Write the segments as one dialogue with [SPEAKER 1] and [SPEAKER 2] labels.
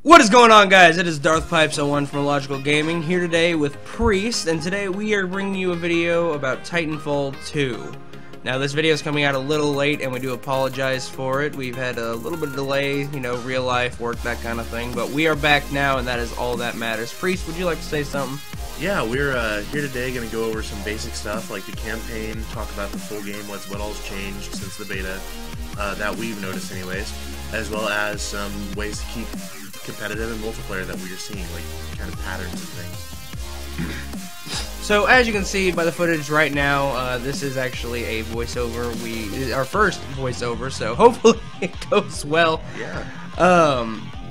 [SPEAKER 1] What is going on, guys? It is Darthpipes01 from Illogical Gaming here today with Priest, and today we are bringing you a video about Titanfall 2. Now, this video is coming out a little late, and we do apologize for it. We've had a little bit of delay, you know, real life work, that kind of thing, but we are back now, and that is all that matters. Priest, would you like to say something?
[SPEAKER 2] Yeah, we're here today going to go over some basic stuff like the campaign, talk about the full game, what all's changed since the beta, that we've noticed anyways, as well as some ways to keep competitive and multiplayer that we are seeing, like kind of patterns and things.
[SPEAKER 1] So as you can see by the footage right now, this is actually a voiceover. Our first voiceover, so hopefully it goes well.
[SPEAKER 2] Yeah.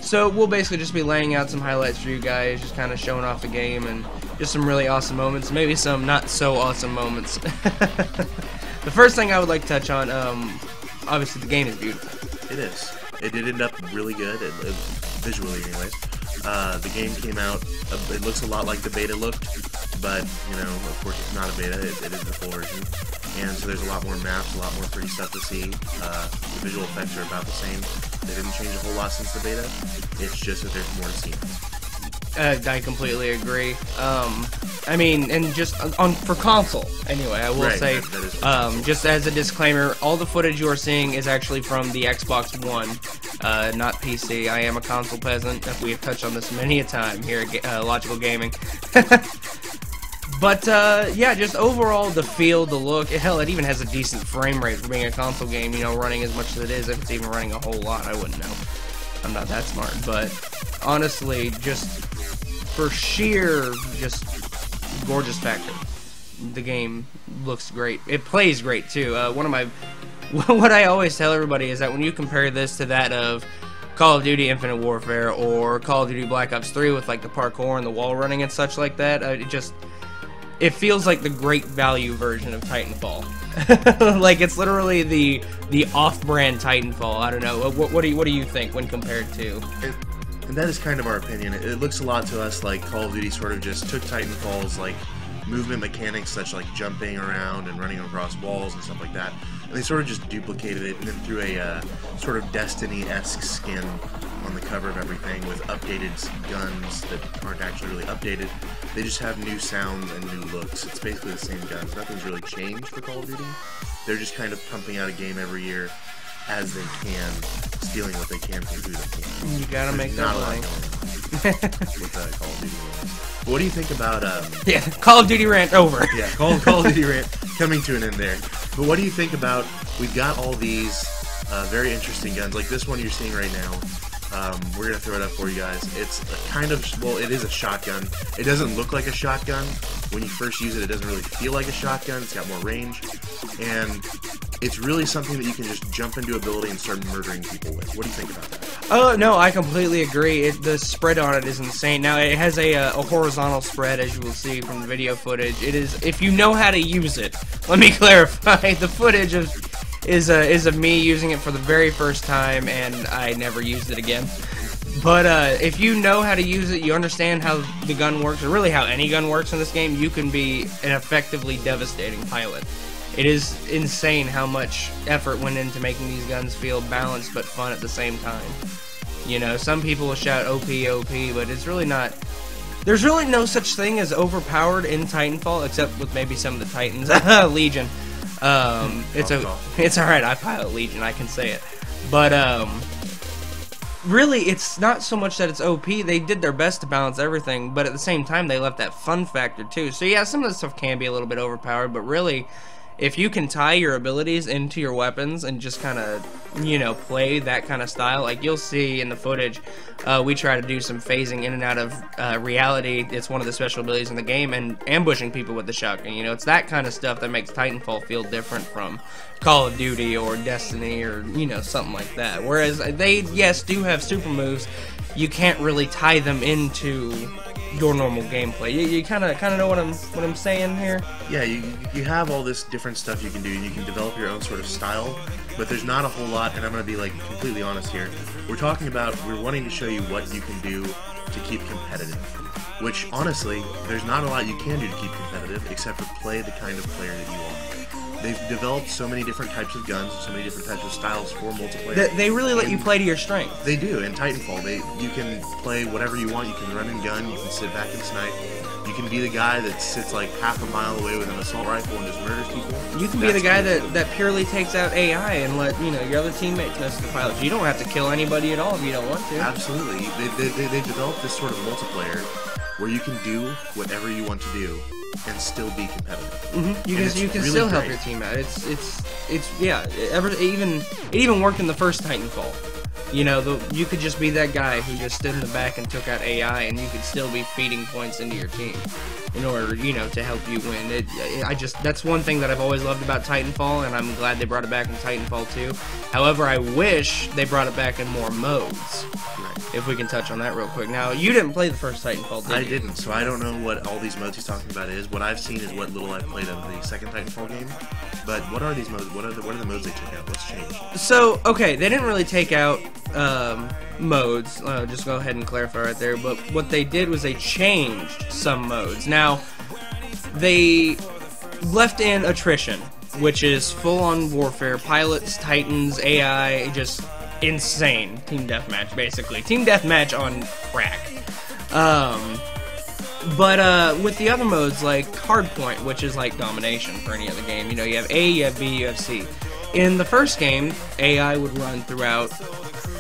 [SPEAKER 1] So we'll basically just be laying out some highlights for you guys, just kind of showing off the game and just some really awesome moments, maybe some not so awesome moments. The first thing I would like to touch on, obviously the game is beautiful.
[SPEAKER 2] It is. It did end up really good, visually anyways. The game came out, it looks a lot like the beta looked, but, you know, of course it's not a beta, it is the full version. And so there's a lot more maps, a lot more pretty stuff to see. The visual effects are about the same. They didn't change a whole lot since the beta, it's just that there's more to see.
[SPEAKER 1] I completely agree. I mean, and just for console, anyway, I will say, just as a disclaimer, all the footage you are seeing is actually from the Xbox One, not PC. I am a console peasant. We have touched on this many a time here at Illogical Gaming. But, yeah, just overall, the feel, the look, hell, it even has a decent frame rate for being a console game, you know, running as much as it is. If it's even running a whole lot, I wouldn't know. I'm not that smart, but honestly, just for sheer, just gorgeous factor, the game looks great. It plays great too. What I always tell everybody is that when you compare this to that of Call of Duty Infinite Warfare or Call of Duty Black Ops 3 with like the parkour and the wall running and such like that, it feels like the great value version of Titanfall. Like it's literally the off-brand Titanfall. I don't know. What do you think when compared to?
[SPEAKER 2] And that is kind of our opinion. It looks a lot to us like Call of Duty sort of just took Titanfall's like movement mechanics, such like jumping around and running across walls and stuff like that, and they sort of just duplicated it and then threw a sort of Destiny-esque skin on the cover of everything with updated guns that aren't actually really updated. They just have new sounds and new looks. It's basically the same guns. Nothing's really changed for Call of Duty. They're just kind of pumping out a game every year as they can, stealing what they can from who they can.
[SPEAKER 1] You gotta make that money.
[SPEAKER 2] With Call of Duty games. But what do you think about
[SPEAKER 1] yeah, Call of Duty rant over.
[SPEAKER 2] Yeah, Call of Duty rant coming to an end there. But what do you think about, we've got all these very interesting guns, like this one you're seeing right now. We're gonna throw it up for you guys. It's a kind of, well, it is a shotgun. It doesn't look like a shotgun. When you first use it, it doesn't really feel like a shotgun. It's got more range, and it's really something that you can just jump into a building and start murdering people with. What do you think about that?
[SPEAKER 1] Oh, no, I completely agree. The spread on it is insane. Now, it has a horizontal spread, as you will see from the video footage. It is, if you know how to use it, let me clarify, the footage is of me using it for the very first time, and I never used it again. But if you know how to use it, you understand how the gun works, or really how any gun works in this game, you can be an effectively devastating pilot. It is insane how much effort went into making these guns feel balanced but fun at the same time. You know, some people will shout OP, OP, but it's really not. There's really no such thing as overpowered in Titanfall, except with maybe some of the Titans. Legion. It's alright, I pilot Legion, I can say it. But, really, it's not so much that it's OP, they did their best to balance everything, but at the same time, they left that fun factor, too. So yeah, some of the stuff can be a little bit overpowered, but really, if you can tie your abilities into your weapons and just kind of, you know, play that kind of style, like you'll see in the footage, we try to do some phasing in and out of reality. It's one of the special abilities in the game, and ambushing people with the shotgun. You know, it's that kind of stuff that makes Titanfall feel different from Call of Duty or Destiny or, you know, something like that. Whereas they, yes, do have super moves, you can't really tie them into your normal gameplay. You kind of know what I'm saying here.
[SPEAKER 2] Yeah, you have all this different stuff you can do, and you can develop your own sort of style. But there's not a whole lot, and I'm gonna be like completely honest here. We're wanting to show you what you can do to keep competitive. Which honestly, there's not a lot you can do to keep competitive except for play the kind of player that you are. they've developed so many different types of guns, so many different types of styles for multiplayer.
[SPEAKER 1] They really let you play to your strength.
[SPEAKER 2] They do. In Titanfall, you can play whatever you want. You can run and gun. You can sit back and snipe. You can be the guy that sits like half a mile away with an assault rifle and just murders people.
[SPEAKER 1] You can be the guy that purely takes out AI and let your other teammates mess with the pilots. You don't have to kill anybody at all if you don't want to.
[SPEAKER 2] Absolutely. They've developed this sort of multiplayer where you can do whatever you want to do and still be competitive.
[SPEAKER 1] You can really still help your team out. It even worked in the first Titanfall. You could just be that guy who just stood in the back and took out AI, and you could still be feeding points into your team in order, to help you win. That's one thing that I've always loved about Titanfall, and I'm glad they brought it back in Titanfall 2. However, I wish they brought it back in more modes. If we can touch on that real quick. Now, you didn't play the first Titanfall, did you?
[SPEAKER 2] I didn't, so I don't know what all these modes he's talking about is. What I've seen is what little I've played of the second Titanfall game. But what are these modes? What are the modes they took out? What's changed?
[SPEAKER 1] So, okay, they didn't really take out modes. Just go ahead and clarify right there. But what they did was they changed some modes. Now, they left in attrition, which is full-on warfare. Pilots, Titans, AI, just insane team deathmatch, basically. Team deathmatch on crack. But with the other modes, like Hardpoint, which is like domination for any other game, you have A, you have B, you have C. In the first game, AI would run throughout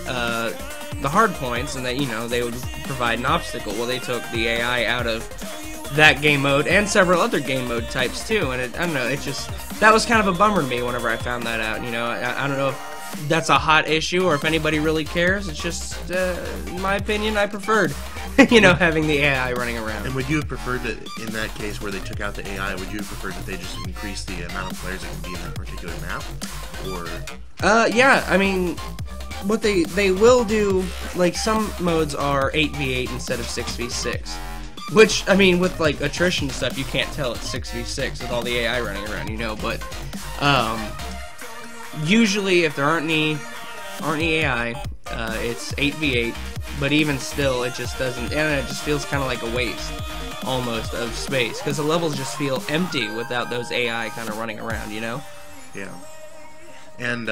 [SPEAKER 1] the hard points, and they would provide an obstacle. Well, they took the AI out of that game mode and several other game mode types too, and I don't know, that was kind of a bummer to me whenever I found that out. I don't know if that's a hot issue or if anybody really cares. It's just, in my opinion, I preferred, having the AI running around.
[SPEAKER 2] And would you have preferred that in that case where they took out the AI, would you have preferred that they just increased the amount of players that can be in that particular map? Or
[SPEAKER 1] yeah, I mean, what they will do, like, some modes are 8v8 instead of 6v6. Which, I mean, with, like, attrition stuff, you can't tell it's 6v6 with all the AI running around, but, usually, if there aren't any AI, it's 8v8, but even still, it just doesn't, and it just feels kind of like a waste, almost, of space, because the levels just feel empty without those AI kind of running around,
[SPEAKER 2] Yeah. And,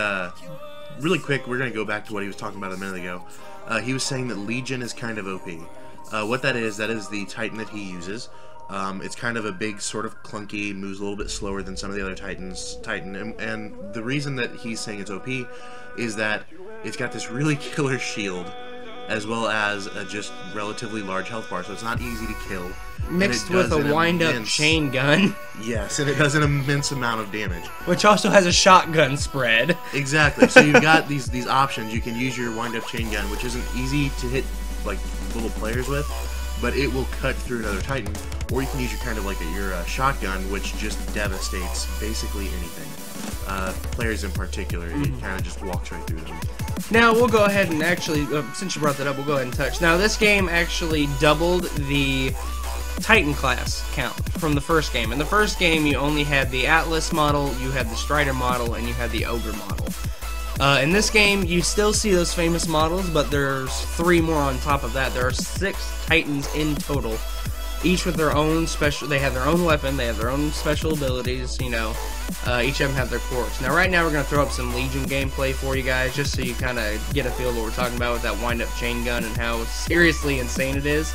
[SPEAKER 2] really quick, we're going to go back to what he was talking about a minute ago. He was saying that Legion is kind of OP. What that is the Titan that he uses. It's kind of a big, sort of clunky, moves a little bit slower than some of the other Titan, and the reason that he's saying it's OP is that it's got this really killer shield, as well as a just relatively large health bar, so it's not easy to kill.
[SPEAKER 1] Mixed with a wind-up chain gun.
[SPEAKER 2] Yes, and it does an immense amount of damage.
[SPEAKER 1] Which also has a shotgun spread.
[SPEAKER 2] Exactly, so you've got these options. You can use your wind-up chain gun, which isn't easy to hit, like, little players with, but it will cut through another Titan, or you can use your kind of like your shotgun, which just devastates basically anything. Players in particular, it kind of just walks right through them.
[SPEAKER 1] Now, we'll go ahead and actually, since you brought that up, we'll go ahead and touch. Now, this game actually doubled the Titan class count from the first game. In the first game, you only had the Atlas model, you had the Strider model, and you had the Ogre model. In this game, you still see those famous models, but there's 3 more on top of that. There are 6 Titans in total, each with their own special. They have their own weapon, they have their own special abilities. Each of them have their quirks. Now, right now, we're gonna throw up some Legion gameplay for you guys, just so you kind of get a feel of what we're talking about with that wind-up chain gun and how seriously insane it is.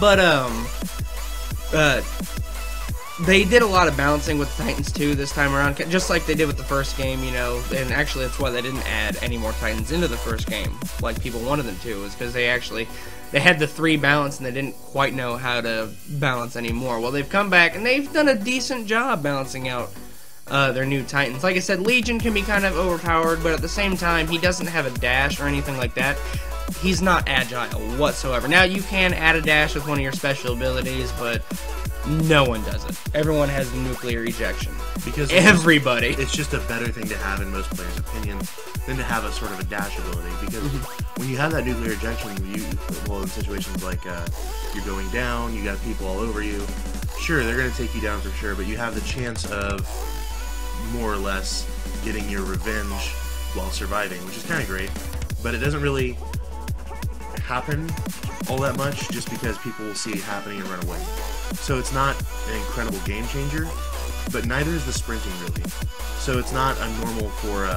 [SPEAKER 1] But they did a lot of balancing with Titans 2 this time around, just like they did with the first game, and actually that's why they didn't add any more Titans into the first game, like people wanted them to, is because they had the 3 balance and they didn't quite know how to balance anymore. Well, they've come back and they've done a decent job balancing out their new Titans. Like I said, Legion can be kind of overpowered, but at the same time, he doesn't have a dash or anything like that. He's not agile whatsoever. Now, you can add a dash with one of your special abilities, but no one does it. Everyone has nuclear ejection. Because everybody.
[SPEAKER 2] It's just a better thing to have, in most players' opinion, than to have a sort of a dash ability. Because when you have that nuclear ejection, in situations like you're going down, you got people all over you, sure, they're going to take you down for sure, but you have the chance of more or less getting your revenge while surviving, which is kind of great. But it doesn't really happen all that much, just because people will see it happening and run away. So it's not an incredible game changer, but neither is the sprinting really. So it's not a normal for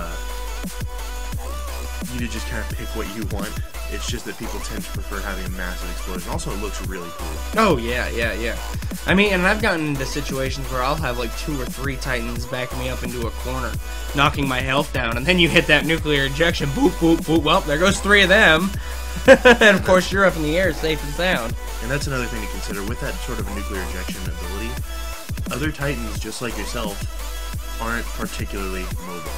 [SPEAKER 2] you to just kind of pick what you want. It's just that people tend to prefer having a massive explosion. Also, it looks really cool.
[SPEAKER 1] Oh, yeah. I mean, and I've gotten into situations where I'll have like 2 or 3 Titans backing me up into a corner, knocking my health down, and then you hit that nuclear ejection, boop, boop, boop, well, there goes 3 of them. And of course, you're up in the air, safe and sound.
[SPEAKER 2] And that's another thing to consider. With that sort of a nuclear ejection ability, other Titans, just like yourself, aren't particularly mobile.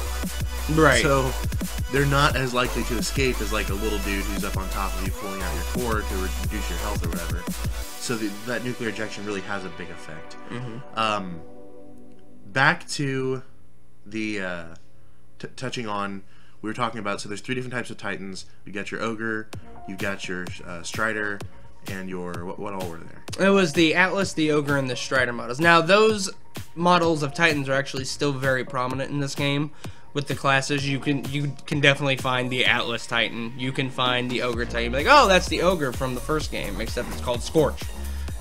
[SPEAKER 1] Right.
[SPEAKER 2] So they're not as likely to escape as like a little dude who's up on top of you pulling out your core to reduce your health or whatever. So that nuclear ejection really has a big effect.
[SPEAKER 1] Mm-hmm.
[SPEAKER 2] Back to the touching on, we were talking about, so there's 3 different types of Titans. You got your Ogre, you've got your Strider, and your, what all were there? It
[SPEAKER 1] was the Atlas, the Ogre, and the Strider models. Now, those models of Titans are actually still very prominent in this game. With the classes, you can definitely find the Atlas Titan. You can find the Ogre Titan. Like, oh, that's the Ogre from the first game, except it's called Scorch.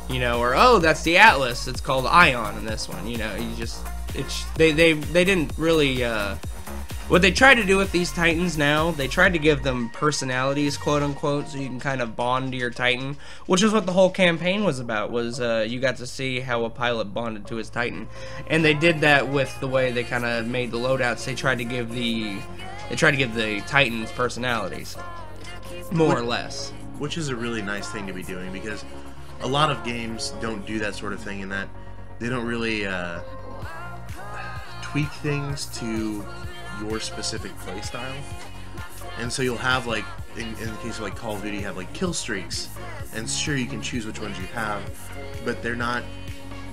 [SPEAKER 1] You know, or oh, that's the Atlas. It's called Ion in this one. You know, they didn't really. What they tried to do with these Titans now, they tried to give them personalities, quote unquote, so you can kind of bond to your Titan, which is what the whole campaign was about. Was you got to see how a pilot bonded to his Titan, and they did that with the way they kind of made the loadouts. They tried to give the Titans personalities, more or less.
[SPEAKER 2] Which is a really nice thing to be doing, because a lot of games don't do that sort of thing, in that they don't really tweak things to your specific playstyle. And so you'll have, like, in the case of like Call of Duty, you have like kill streaks, and sure, you can choose which ones you have, but they're not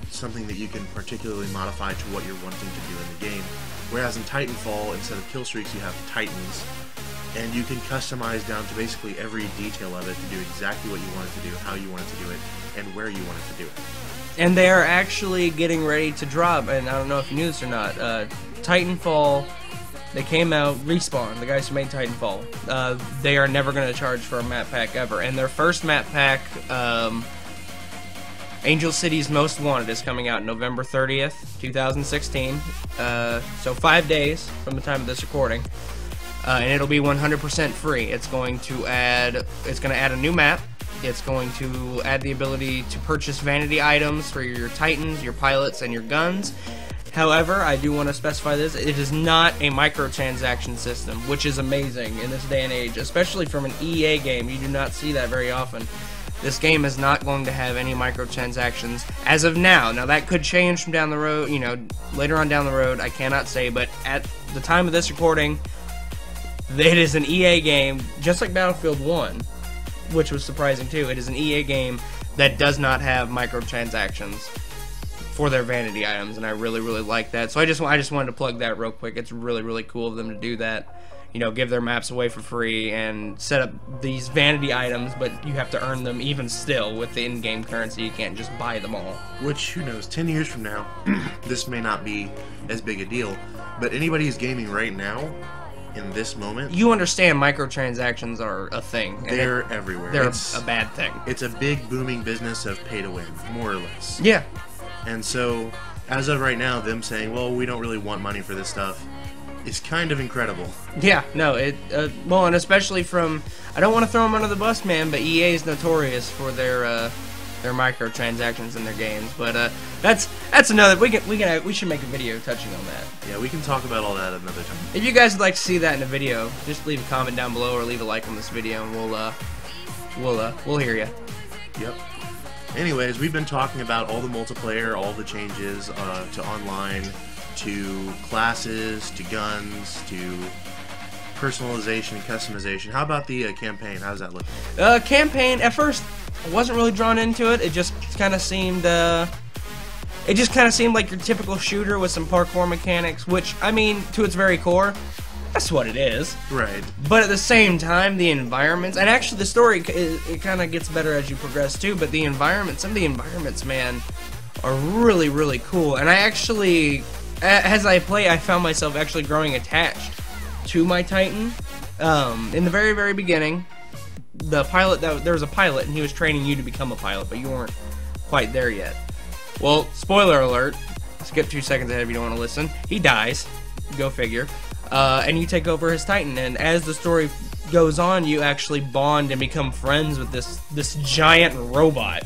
[SPEAKER 2] something that you can particularly modify to what you're wanting to do in the game. Whereas in Titanfall, instead of kill streaks, you have Titans, and you can customize down to basically every detail of it to do exactly what you want it to do, how you want it to do it, and where you want it to do it.
[SPEAKER 1] And they are actually getting ready to drop, and I don't know if you knew this or not, Titanfall. They came out, Respawn, the guys who made Titanfall. They are never going to charge for a map pack ever. And their first map pack, Angel City's Most Wanted, is coming out November 30th, 2016. So 5 days from the time of this recording. And it'll be 100% free. It's going to add a new map. It's going to add the ability to purchase vanity items for your Titans, your pilots, and your guns. However, I do want to specify this, it is not a microtransaction system, which is amazing in this day and age, especially from an EA game. You do not see that very often. This game is not going to have any microtransactions as of now. Now, that could change from down the road, you know, later on down the road, I cannot say, but at the time of this recording, it is an EA game, just like Battlefield 1, which was surprising too. It is an EA game that does not have microtransactions for their vanity items, and I really, really like that. So I just wanted to plug that real quick. It's really, really cool of them to do that. You know, give their maps away for free and set up these vanity items, but you have to earn them even still with the in-game currency. You can't just buy them all.
[SPEAKER 2] Which, who knows, 10 years from now, this may not be as big a deal, but anybody who's gaming right now, in this moment,
[SPEAKER 1] you understand microtransactions are a thing.
[SPEAKER 2] They're everywhere.
[SPEAKER 1] They're a bad thing.
[SPEAKER 2] It's a big, booming business of pay to win, more or less.
[SPEAKER 1] Yeah.
[SPEAKER 2] And so, as of right now, them saying, well, we don't really want money for this stuff, is kind of incredible.
[SPEAKER 1] Yeah, no, well, and especially from, I don't want to throw them under the bus, man, but EA is notorious for their microtransactions in their games. But that's another, we should make a video touching on that.
[SPEAKER 2] Yeah, we can talk about all that another time.
[SPEAKER 1] If you guys would like to see that in a video, just leave a comment down below or leave a like on this video, and we'll hear you.
[SPEAKER 2] Yep. Anyways, we've been talking about all the multiplayer, all the changes to online, to classes, to guns, to personalization and customization. How about the campaign? How's that looking?
[SPEAKER 1] Campaign, at first, I wasn't really drawn into it. It just kind of seemed, like your typical shooter with some parkour mechanics, which, I mean, to its very core, that's what it is.
[SPEAKER 2] Right.
[SPEAKER 1] But at the same time, the environments, and actually the story, it kind of gets better as you progress too, but the environments, some of the environments, man, are really, really cool. And I actually, as I play, I found myself actually growing attached to my Titan. In the very, very beginning, the pilot, there was a pilot, and he was training you to become a pilot, but you weren't quite there yet. Well, spoiler alert, skip 2 seconds ahead if you don't want to listen. He dies. Go figure. And you take over his Titan, and as the story goes on, you actually bond and become friends with this giant robot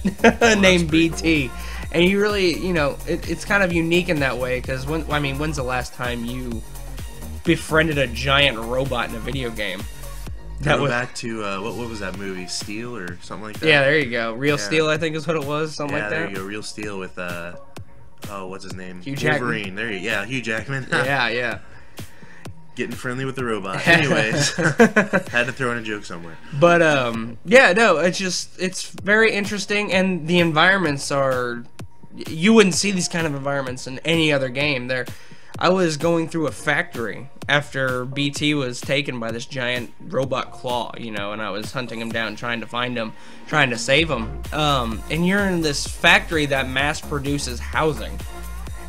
[SPEAKER 1] named BT.
[SPEAKER 2] Cool.
[SPEAKER 1] And you really, you know, it's kind of unique in that way, because when's the last time you befriended a giant robot in a video game?
[SPEAKER 2] Go back to what was that movie, Steel or something like that?
[SPEAKER 1] Yeah, there you go. Real Steel, I think is what it was, something like that.
[SPEAKER 2] Yeah, there you go. Real Steel with what's his name?
[SPEAKER 1] Hugh Jackman.
[SPEAKER 2] Wolverine. There you go. Hugh Jackman.
[SPEAKER 1] Yeah.
[SPEAKER 2] Getting friendly with the robot. Anyways, had to throw in a joke somewhere.
[SPEAKER 1] But yeah, no, it's very interesting, and the environments are, you wouldn't see these kind of environments in any other game. I was going through a factory after BT was taken by this giant robot claw, you know, and I was hunting him down, trying to find him, trying to save him. And you're in this factory that mass produces housing.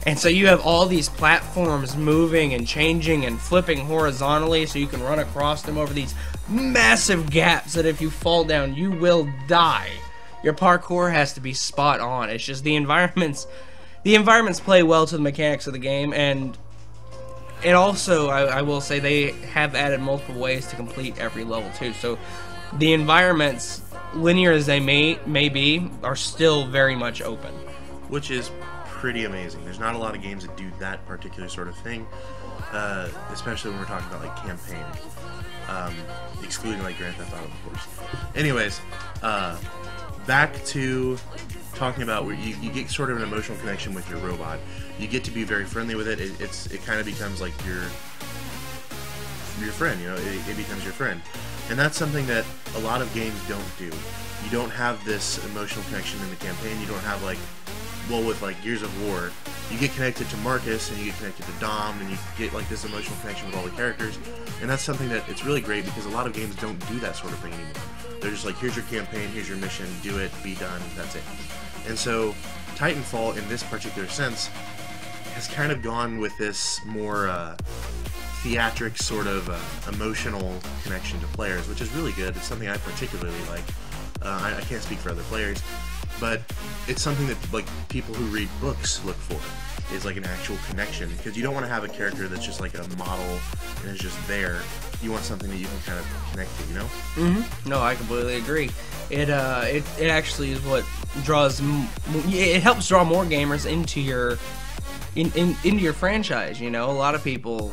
[SPEAKER 1] And so you have all these platforms moving and changing and flipping horizontally so you can run across them over these massive gaps that if you fall down, you will die. Your parkour has to be spot on. It's just the environments play well to the mechanics of the game, and it also, I will say, they have added multiple ways to complete every level too. So the environments, linear as they may be, are still very much open.
[SPEAKER 2] Which is pretty amazing. There's not a lot of games that do that particular sort of thing, especially when we're talking about like campaign, excluding like Grand Theft Auto, of course. Anyways, back to talking about where you get sort of an emotional connection with your robot. You get to be very friendly with it. It kind of becomes like your friend. You know, it becomes your friend, and that's something that a lot of games don't do. You don't have this emotional connection in the campaign. You don't have like, well, with like Gears of War, you get connected to Marcus and you get connected to Dom, and you get like this emotional connection with all the characters, and that's something that it's really great because a lot of games don't do that sort of thing anymore. They're just like, here's your campaign, here's your mission, do it, be done, that's it. And so Titanfall, in this particular sense, has kind of gone with this more theatric sort of emotional connection to players, which is really good. It's something I particularly like. I can't speak for other players, but it's something that like people who read books look for, is like an actual connection, because you don't want to have a character that's just like a model and is just there. You want something that you can kind of connect to, you know?
[SPEAKER 1] Mm-hmm. No, I completely agree. It actually is what draws. It helps draw more gamers into your into your franchise. You know, a lot of people,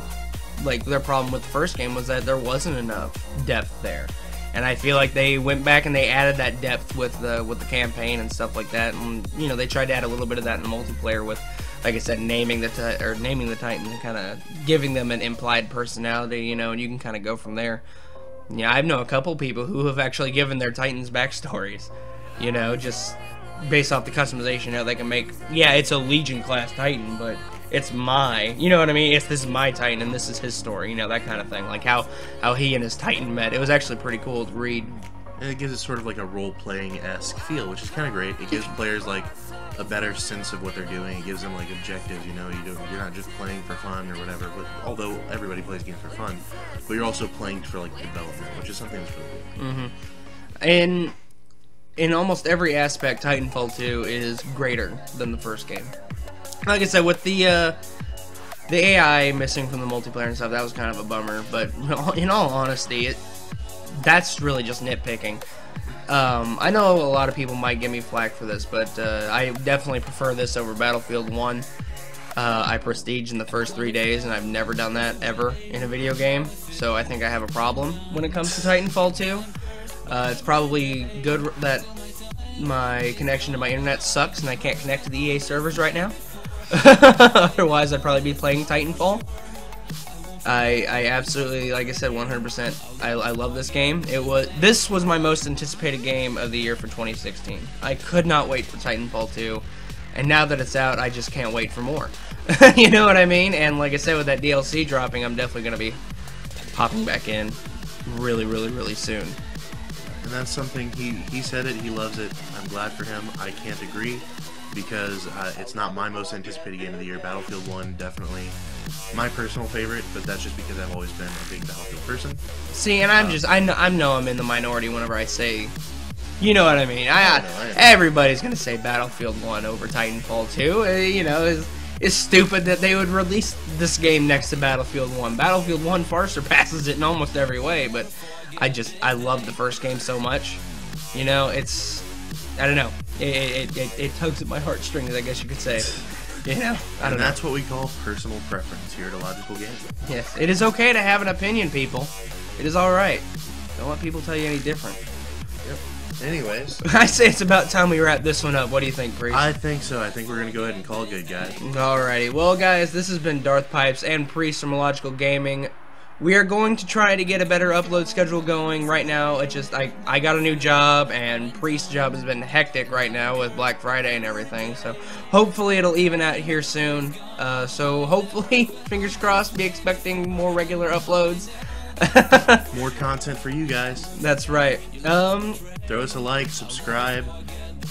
[SPEAKER 1] like, their problem with the first game was that there wasn't enough depth there, and I feel like they went back and they added that depth with the campaign and stuff like that. And you know, they tried to add a little bit of that in the multiplayer with, like I said, naming the Titan and kind of giving them an implied personality, you know, and you can kind of go from there. Yeah, I know a couple people who have actually given their Titans backstories, you know, just based off the customization. You know, they can make, yeah, it's a Legion class Titan, but it's you know what I mean? This is my Titan and this is his story, you know, that kind of thing. Like how he and his Titan met. It was actually pretty cool to read.
[SPEAKER 2] And it gives it sort of like a role-playing-esque feel, which is kind of great. It gives players like a better sense of what they're doing. It gives them like objectives, you know. You're not just playing for fun or whatever. But although everybody plays games for fun, but you're also playing for like development, which is something that's really cool.
[SPEAKER 1] Mm-hmm. And in almost every aspect, Titanfall 2 is greater than the first game. Like I said, with the AI missing from the multiplayer and stuff, that was kind of a bummer. But in all honesty, that's really just nitpicking. I know a lot of people might give me flack for this, but I definitely prefer this over Battlefield 1. I prestiged in the first 3 days, and I've never done that ever in a video game, so I think I have a problem when it comes to Titanfall 2. It's probably good that my connection to my internet sucks and I can't connect to the EA servers right now. Otherwise, I'd probably be playing Titanfall. I absolutely, like I said, 100%. I love this game. This was my most anticipated game of the year for 2016. I could not wait for Titanfall 2, and now that it's out, I just can't wait for more. You know what I mean? And like I said, with that DLC dropping, I'm definitely going to be hopping back in really, really, really soon.
[SPEAKER 2] And that's something, he said it, he loves it. I'm glad for him. I can't agree, because it's not my most anticipated game of the year. Battlefield 1, definitely my personal favorite, but that's just because I've always been a big Battlefield person.
[SPEAKER 1] See, and I know I'm in the minority whenever I say, you know what I mean. Everybody's gonna say Battlefield 1 over Titanfall 2. You know, is stupid that they would release this game next to Battlefield 1. Battlefield 1 far surpasses it in almost every way, but I love the first game so much. You know, it's, I don't know, it tugs at my heartstrings, I guess you could say. You know, I don't know.
[SPEAKER 2] That's what we call personal preference here at Illogical Gaming.
[SPEAKER 1] Yes, it is okay to have an opinion, people. It is alright. Don't let people tell you any different.
[SPEAKER 2] Yep. Anyways.
[SPEAKER 1] I say it's about time we wrap this one up. What do you think, Priest?
[SPEAKER 2] I think so. I think we're going to go ahead and call it good, guys.
[SPEAKER 1] Alrighty. Well, guys, this has been Darthpipes and Priest from Illogical Gaming. We are going to try to get a better upload schedule going. Right now, it's just, I got a new job, and Priest's job has been hectic right now with Black Friday and everything, so hopefully it'll even out here soon. So hopefully, fingers crossed, be expecting more regular uploads.
[SPEAKER 2] More content for you guys.
[SPEAKER 1] That's right.
[SPEAKER 2] Throw us a like, subscribe,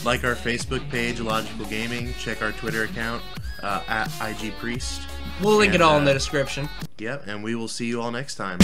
[SPEAKER 2] like our Facebook page, Illogical Gaming, check our Twitter account, at IGPriest.
[SPEAKER 1] We'll link it all in the description.
[SPEAKER 2] Yep, and we will see you all next time.